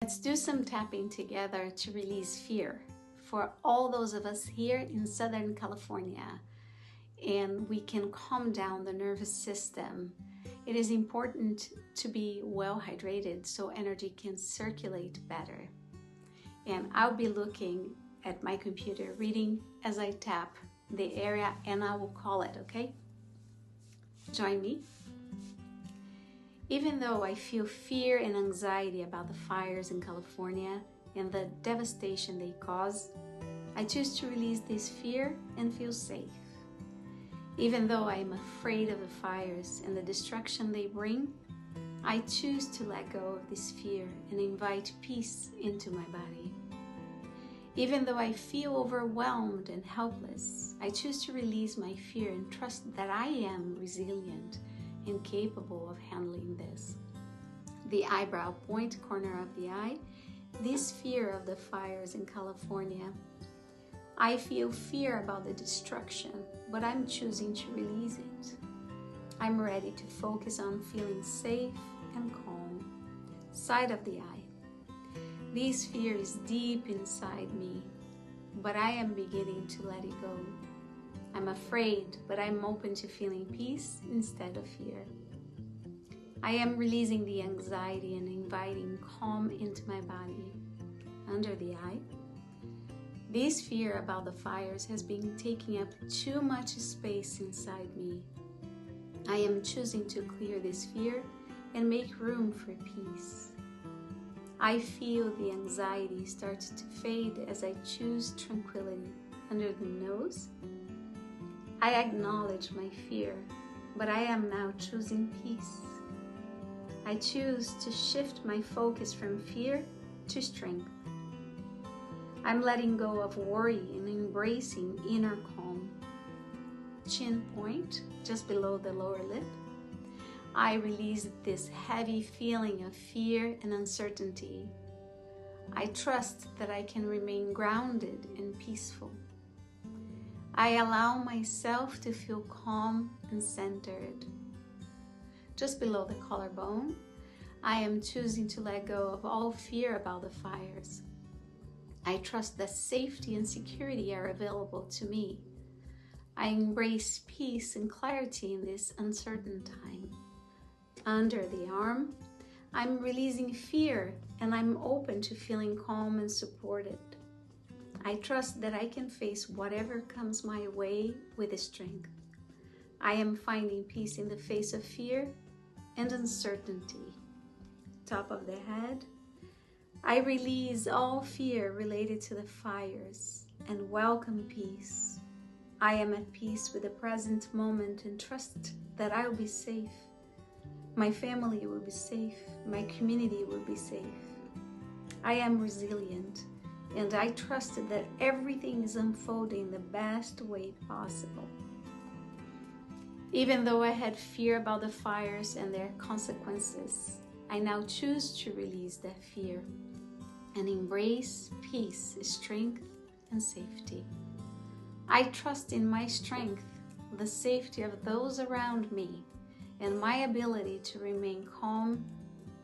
Let's do some tapping together to release fear for all those of us here in Southern California, and we can calm down the nervous system. It is important to be well hydrated so energy can circulate better. And I'll be looking at my computer, reading as I tap the area, and I will call it, okay? Join me. Even though I feel fear and anxiety about the fires in California and the devastation they cause, I choose to release this fear and feel safe. Even though I am afraid of the fires and the destruction they bring, I choose to let go of this fear and invite peace into my body. Even though I feel overwhelmed and helpless, I choose to release my fear and trust that I am resilient and capable of handling this. The eyebrow point corner of the eye, this fear of the fires in California. I feel fear about the destruction, but I'm choosing to release it. I'm ready to focus on feeling safe and calm. Side of the eye. This fear is deep inside me, but I am beginning to let it go. I'm afraid, but I'm open to feeling peace instead of fear. I am releasing the anxiety and inviting calm into my body. Under the eye. This fear about the fires has been taking up too much space inside me. I am choosing to clear this fear and make room for peace. I feel the anxiety start to fade as I choose tranquility. Under the nose. I acknowledge my fear, but I am now choosing peace. I choose to shift my focus from fear to strength. I'm letting go of worry and embracing inner calm. Chin point, just below the lower lip. I release this heavy feeling of fear and uncertainty. I trust that I can remain grounded and peaceful. I allow myself to feel calm and centered. Just below the collarbone, I am choosing to let go of all fear about the fires. I trust that safety and security are available to me. I embrace peace and clarity in this uncertain time. Under the arm, I'm releasing fear and I'm open to feeling calm and supported. I trust that I can face whatever comes my way with strength. I am finding peace in the face of fear and uncertainty. Top of the head, I release all fear related to the fires and welcome peace. I am at peace with the present moment and trust that I will be safe. My family will be safe. My community will be safe. I am resilient. And I trusted that everything is unfolding the best way possible. Even though I had fear about the fires and their consequences, I now choose to release that fear and embrace peace, strength, and safety. I trust in my strength, the safety of those around me, and my ability to remain calm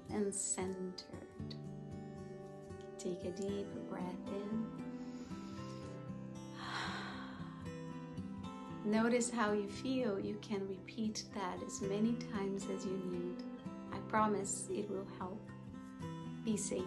and centered. Take a deep breath in. Notice how you feel. You can repeat that as many times as you need. I promise it will help. Be safe.